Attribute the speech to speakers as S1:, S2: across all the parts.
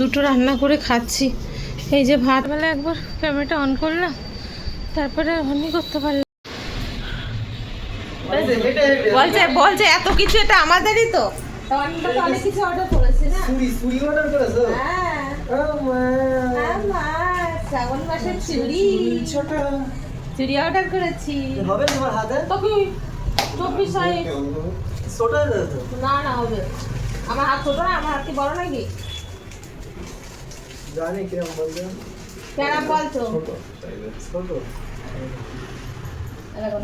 S1: দুটো রান্না করে খাচ্ছি। এই যে ভাতবেলা একবার ক্যামেরাটা অন করলাম, তারপরে অনই করতে পারলাম। বলছে এত কিছু, এটা আমাদেরই তো। অনেক কিছু অর্ডার করেছি না। শ্রাবণ মাসের চুড়ি অর্ডার করেছি। না হবে, আমার হাত ছোট না, আমার হাত কি বড় নাকি? জানি কিরকম বলছো, কেরম বলছো? ছোট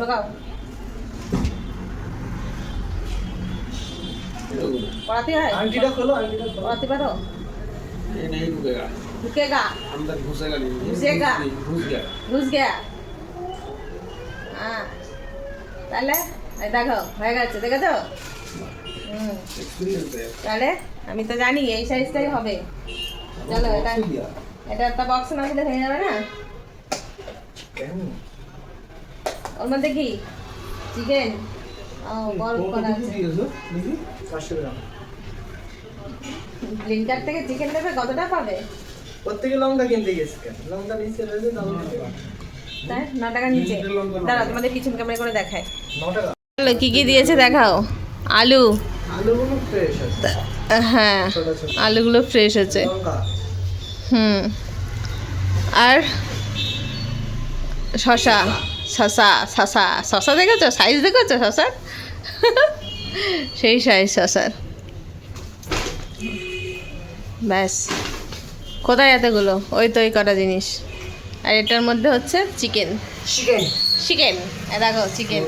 S1: ঢোকাও। पढ़ाती है? आंटीटा खोलो, आंटीटा पढ़ाती पारो? ये नहीं रुकेगा। रुकेगा? अंदर घुसेगा नहीं। घुसेगा? घुस गया। घुस गया? हाँ। তাহলে এই দেখো হয়ে গেছে, দেখেছো? এক্সপেরিয়েন্স है। তাহলে আমি তো জানি এই সাইজটাই হবে। চলো এটা একটা বক্স না দিলে হয়ে যাবে না? কেন? ওর মধ্যে কি চিকেন? বরফ করা আছে। দেখি 500 গ্রাম। ব্লিঙ্কার থেকে চিকেন নেবে, কতটা পাবে? প্রত্যেকে লঙ্কা কিনতে গেছে, লঙ্কা নিচে রয়েছে, দাম তাই 9 টাকা নিচে। দাঁড়াও তোমাদের কিচেন ক্যামেরা করে দেখায়। 9 টাকা। কি কি দিয়েছে দেখাও। আলুগুলো ফ্রেশ আছে। হ্যাঁ আলুগুলো ফ্রেশ আছে। আর শশা দেখেছো? সাইজ দেখেছো শশার? সেই সাইজ শশার। ব্যাস, কোথায় এতগুলো? ওই তো এই কটা জিনিস। আর এটার মধ্যে হচ্ছে চিকেন। দেখো চিকেন।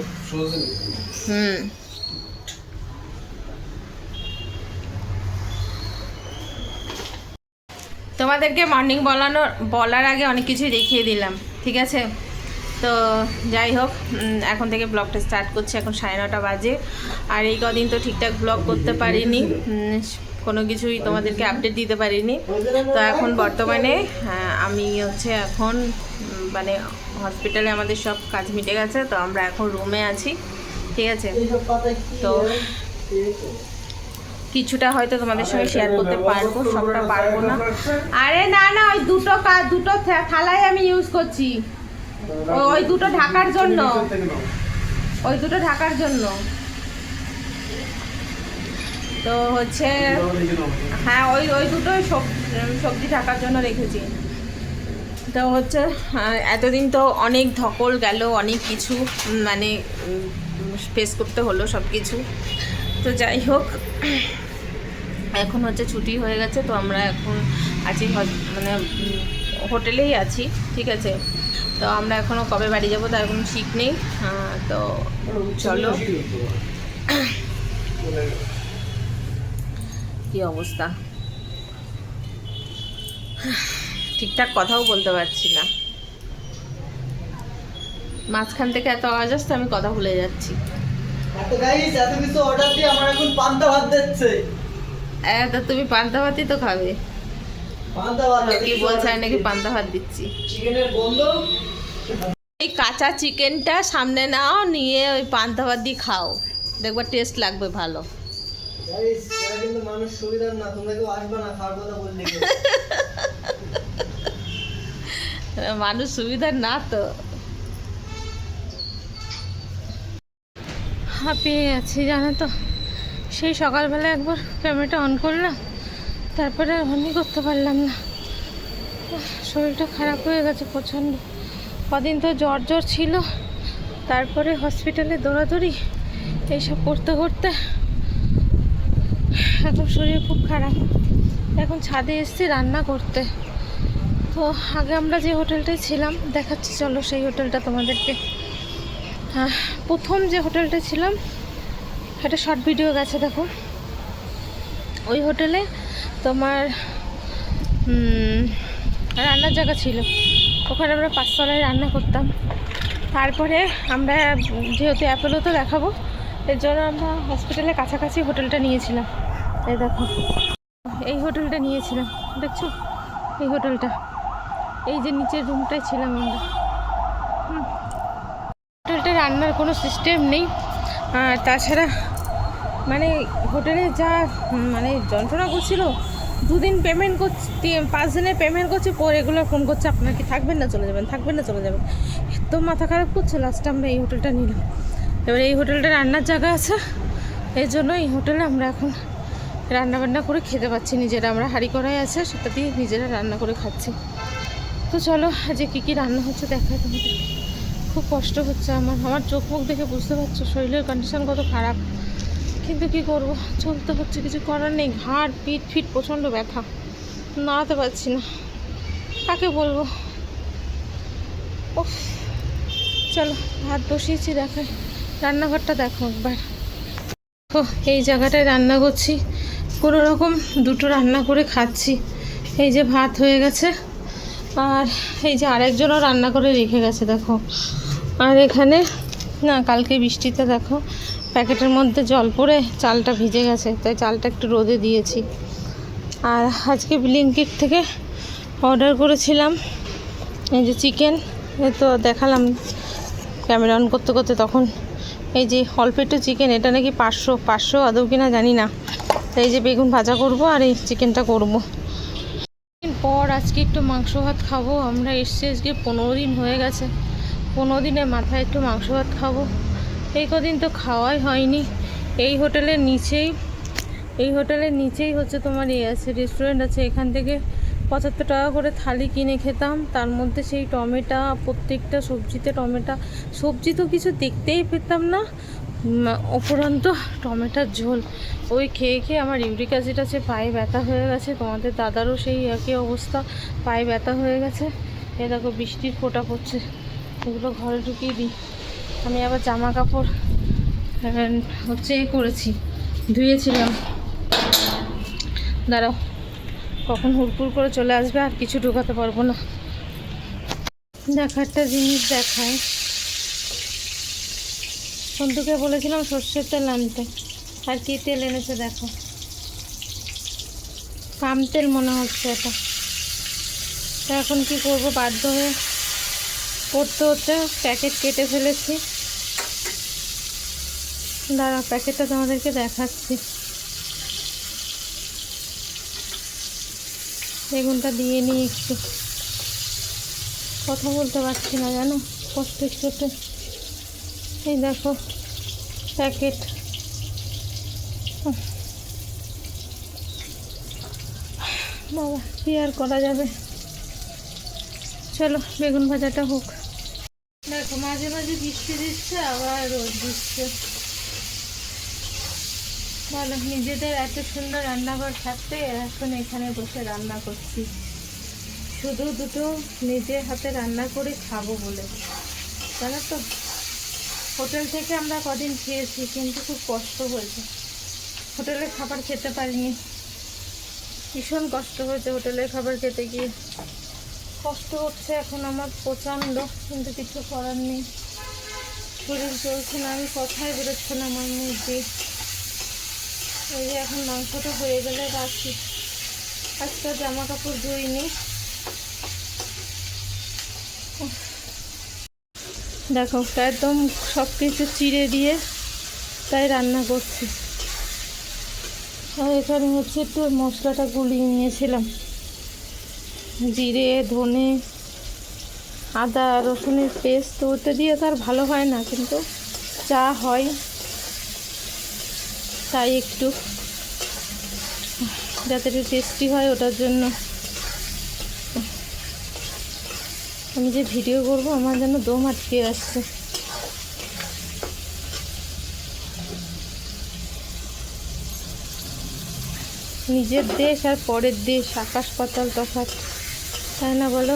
S1: তোমাদেরকে মর্নিং বলার আগে অনেক কিছুই দেখিয়ে দিলাম, ঠিক আছে? তো যাই হোক, এখন থেকে ব্লগটা স্টার্ট করছি। এখন 9:30 বাজে। আর এই কদিন তো ঠিকঠাক ব্লগ করতে পারিনি, কোনো কিছুই তোমাদেরকে আপডেট দিতে পারিনি। তো এখন বর্তমানে আমি হচ্ছে এখন মানে হসপিটালে আমাদের সব কাজ মিটে গেছে, তো আমরা এখন রুমে আছি, ঠিক আছে? তো কিছুটা হয়তো তোমাদের সঙ্গে শেয়ার করতে পারবো, সবটা পারবো না। আরে না ওই দুটো থালাই আমি ইউজ করছি, ওই দুটো ঢাকার জন্য। তো হচ্ছে হ্যাঁ ওই দুটোই সবজি ঢাকার জন্য রেখেছি। তো হচ্ছে এতদিন তো অনেক ধকল গেল, অনেক কিছু মানে ফেস করতে হলো সব কিছু। তো যাই হোক, এখন হচ্ছে ছুটি হয়ে গেছে, তো আমরা এখন আছি মানে হোটেলেই আছি, ঠিক আছে? তো আমরা এখনও কবে বাড়ি যাবো তার কোনো ঠিক নেই। তো চলো, কি অবস্থা, ঠিকঠাক কথাও বলতে পারছি না। মাঝখান থেকে এত আওয়াজ আসছে, আমি কথা ভুলে যাচ্ছি। তো তুমি পান্তা ভাতই তো খাবে। কি বলছে নাকি পান্তা ভাত দিচ্ছি? এই কাঁচা চিকেনটা সামনে নাও, নিয়ে ওই পান্তা ভাত দিয়ে খাও, দেখবা টেস্ট লাগবে ভালো। মানুষ সুবিধার না তো। হাঁপিয়ে গেছি জানো তো, সেই সকালবেলা একবার ক্যামেরাটা অন করলাম, তারপরে অনই করতে পারলাম না। শরীরটা খারাপ হয়ে গেছে প্রচণ্ড। কদিন তো জ্বর ছিল, তারপরে হসপিটালে দৌড়াদৌড়ি এইসব করতে করতে এখন শরীর খুব খারাপ। এখন ছাদে এসেছি রান্না করতে। তো আগে আমরা যে হোটেলটায় ছিলাম দেখাচ্ছি, চলো সেই হোটেলটা তোমাদেরকে। প্রথম যে হোটেলটা ছিলাম একটা শর্ট ভিডিও গেছে, দেখো। ওই হোটেলে তোমার রান্নার জায়গা ছিল, ওখানে আমরা 5 তলায় রান্না করতাম। তারপরে আমরা যেহেতু অ্যাপোলোতে দেখাবো, এর জন্য আমরা হসপিটালের কাছাকাছি হোটেলটা নিয়েছিলাম। এই দেখো, এই হোটেলটা নিয়েছিলাম, দেখছো এই হোটেলটা, এই যে নিচের রুমটায় ছিলাম আমরা। হোটেলটা রান্নার কোনো সিস্টেম নেই, আর তাছাড়া মানে হোটেলে যা মানে যন্ত্রণা করছিল 2 দিন পেমেন্ট করছি, 5 দিনের পেমেন্ট করছি, পরে এগুলো ফোন করছে আপনার কি থাকবেন না চলে যাবেন, থাকবেন না চলে যাবেন। এত মাথা খারাপ করছে, লাস্টে আমরা এই হোটেলটা নিলাম। এবার এই হোটেলটা রান্নার জায়গা আছে, এই জন্য এই হোটেলে আমরা এখন রান্নাবান্না করে খেতে পাচ্ছি নিজেরা। আমরা হাঁড়ি কড়াই আছে, সেটা দিয়ে নিজেরা রান্না করে খাচ্ছি। তো চলো আজকে কী কী রান্না হচ্ছে দেখায় তোমাদের। খুব কষ্ট হচ্ছে আমার চোখ মুখ দেখে বুঝতে পারছো শরীরের কন্ডিশন কত খারাপ, কিন্তু কি করব, চলতে হচ্ছে, কিছু করার নেই। ঘাড় পিঠ ফিট প্রচণ্ড ব্যথা, নাড়াতে পারছি না, কাকে বলবো। উফ, চলো ভাত বসিয়েছি, দেখায় রান্নাঘরটা দেখো একবার। ও এই জায়গাটায় রান্না করছি, কোনো রকম 2টো রান্না করে খাচ্ছি। এই যে ভাত হয়ে গেছে, আর এই যে আরেকজনও রান্না করে রেখে গেছে দেখো। আর এখানে না, কালকে বৃষ্টিতে দেখো প্যাকেটের মধ্যে জল পড়ে চালটা ভিজে গেছে, তাই চালটা একটু রোদে দিয়েছি। আর আজকে ব্লিঙ্কিট থেকে অর্ডার করেছিলাম এই যে চিকেন, তো দেখালাম ক্যামেরা অন করতে করতে তখন। এই যে অল্প একটু চিকেন, এটা নাকি 500 আদৌ কিনা জানি না। তাই যে বেগুন ভাজা করব আর এই চিকেনটা করব। পর আজকে একটু মাংস ভাত খাবো। আমরা এসছি আজকে 15 দিন হয়ে গেছে, 15 দিনের মাথায় একটু মাংস ভাত খাবো। এই কদিন তো খাওয়াই হয়নি। এই হোটেলের নিচেই হচ্ছে তোমার আছে, রেস্টুরেন্ট আছে। এখান থেকে 75 টাকা করে থালি কিনে খেতাম, তার মধ্যে সেই টমেটো, প্রত্যেকটা সবজিতে টমেটো, সবজি তো কিছু দেখতেই পেতাম না, অপরন্ত টমেটোর ঝোল। ওই খেয়ে খেয়ে আমার ইউরিক অ্যাসিড আছে, পায়ে ব্যথা হয়ে গেছে। তোমাদের দাদারও সেই একই অবস্থা, পায়ে ব্যথা হয়ে গেছে। এ দেখো বৃষ্টির ফোঁটা পড়ছে, এগুলো ঘরে ঢুকিয়ে দিই। আমি আবার জামা কাপড় হচ্ছে করেছি, ধুয়েছিলাম। দাঁড়াও, কখন হুড়পুর করে চলে আসবে আর কিছু ঢোকাতে পারবো না। দেখারটা জিনিস দেখায়, বন্ধুকে বলেছিলাম সর্ষের তেল আনতে, আর কি তেল এনেছে দেখো, পাম তেল মনে হচ্ছে এটা। তো এখন কি করবো, বাধ্য হয়ে করতে হচ্ছে। প্যাকেট কেটে ফেলেছি, দাঁড়া প্যাকেটটা তোমাদেরকে দেখাচ্ছি। বেগুনটা দিয়ে নিই একটু, কথা বলতে পারছি না জানো, কষ্টের চোটে। এই দেখো প্যাকেট, বাবা কি আর করা যাবে। চলো বেগুন ভাজাটা হোক। দেখো মাঝে মাঝে বৃষ্টি দিচ্ছে, আবার রোদ দিচ্ছে। ভালো, নিজেদের এত সুন্দর রান্নাঘর থাকতে এখন এখানে বসে রান্না করছি, শুধু 2টো নিজের হাতে রান্না করে খাবো বলে। জানো তো, হোটেল থেকে আমরা কদিন খেয়েছি, কিন্তু খুব কষ্ট হয়েছে, হোটেলের খাবার খেতে পারিনি, ভীষণ কষ্ট হয়েছে হোটেলের খাবার খেতে গিয়ে। কষ্ট হচ্ছে এখন আমার প্রচণ্ড, কিন্তু কিছু করার নেই, শরীর চলছে না, আমি কথাই বেরোচ্ছে না আমার মুখ দিয়ে। এই যে এখন মাংসটা হয়ে গেলে রাখি। আজকে জামা কাপড় ধুইনি। দেখো একদম সব কিছু চিড়ে দিয়ে তাই রান্না করছি। আর এখানে হচ্ছে একটু মশলাটা গুলিয়ে নিয়েছিলাম, জিরে, ধনে, আদা রসুনের পেস্ট। ওটা দিয়ে তো আর ভালো হয় না, কিন্তু যা হয় তাই একটু, যাতে একটু টেস্টি হয় ওটার জন্য। আমি যে ভিডিও করব আমার যেন দম আটকে আসছে। নিজের দেশ আর পরের দেশ আকাশ পাতাল তফাৎ, তাই না বলো?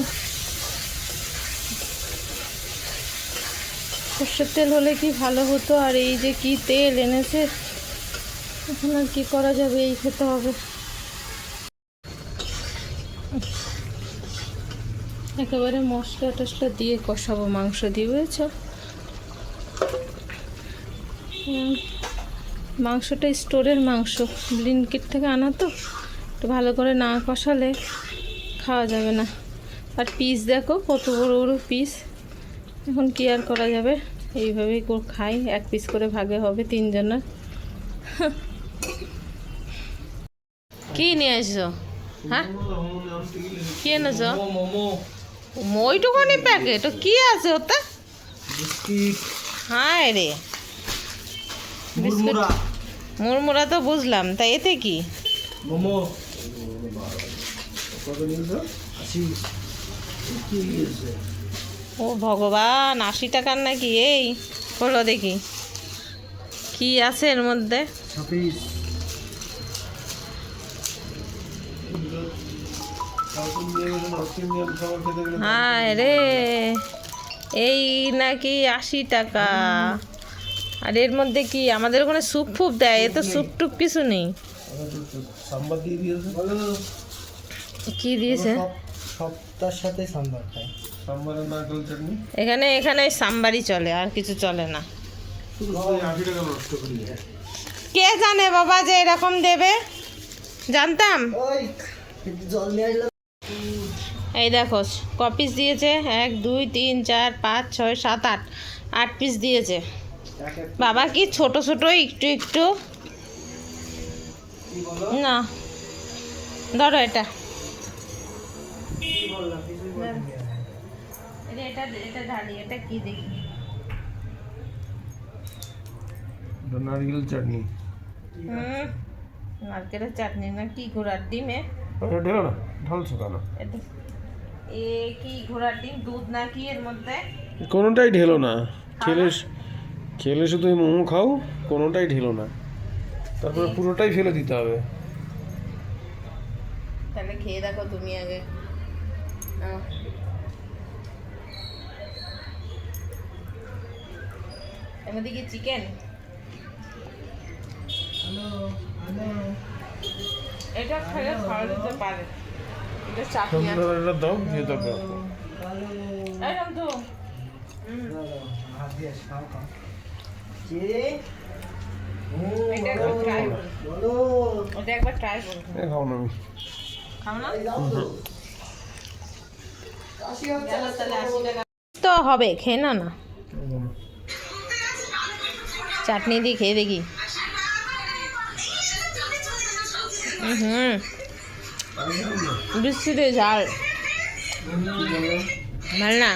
S1: সর্ষের তেল হলে কি ভালো হতো, আর এই যে কি তেল এনেছে, এখন আর কী করা যাবে, এই খেতে হবে। একেবারে মশলা টশলা দিয়ে কষাবো মাংস দিয়ে, বুঝেছ? মাংসটা স্টোরের মাংস, ব্লিঙ্কিট থেকে আনা তো, একটু ভালো করে না কষালে খাওয়া যাবে না। আর পিস দেখো কত বড় বড় পিস, এখন কি আর করা যাবে, এইভাবেই খাই, 1 পিস করে ভাগে হবে 3 জনের। কি নিয়ে আসছো? হ্যাঁ কি এনেছ
S2: মোমো
S1: ওইটুখানি প্যাকেট কি আছে ওতে
S2: বিস্কিট
S1: হায় রে বিস্কুট
S2: মুড়মুড়া
S1: মুড়মুড়া তো বুঝলাম তা এতে কি
S2: মোমো কত নিয়েছো 80 কি আছে
S1: ও ভগবান 80 টাকার নাকি এই হলো দেখি কি আছে এর মধ্যে
S2: 26
S1: হায় রে এই নাকি 80 টাকা আর এর মধ্যে কি আমাদের ওখানে স্যুপ ফুপ দেয় এ তো স্যুপ টুপ কিছু নেই
S2: সাম্বার দিয়ে দিয়েছে
S1: কি দিয়েছে
S2: সবটার সাথে সাম্বার খায় সাম্বার আর নারকেল চাটনি
S1: এখানে এখানে সাম্বারই চলে আর কিছু চলে না
S2: 80 টাকা নষ্ট করি
S1: কে জানে বাবা যে এরকম দেবে জানতাম
S2: ওই জল নিয়ে আসলাম
S1: এই দেখো ক পিস দিয়েছে 1 2 3 4 5 6 7 8 8 পিস দিয়েছে বাবা কি ছোট ছোট একটু একটু না ধরো এটা এটা এটা ঢালি এটা কি দেখি
S2: নারকেল চাটনি
S1: নারকেলের চাটনি না কি ঘোড়ার ডিমে
S2: ঢেলো না ঢালছো কেন
S1: এটা এ কি ঘোড়ার ডিম দুধ না কি এর মধ্যে
S2: কোনোটাই ঢেলো না খেলে খেলে শুধু মোমো খাও কোনোটাই ঢেলো না তারপরে পুরোটাই ফেলে দিতে হবে
S1: তাহলে খেয়ে দেখো তুমি আগে নাও। এর মধ্যে কি চিকেন এটা খেলে খাওয়া যেতে পারে এটা চাটনি আছে
S2: এটা দাও দিয়ে দেবে
S1: একদম তো এটা একবার ট্রাই করো ওটা একবার ট্রাই করো
S2: খাও না আমি
S1: খাও না তো হবে খেয়ে না না চাটনি দিয়ে খেয়ে দেখি হুম বিস্কুটে ঝাল ভাল না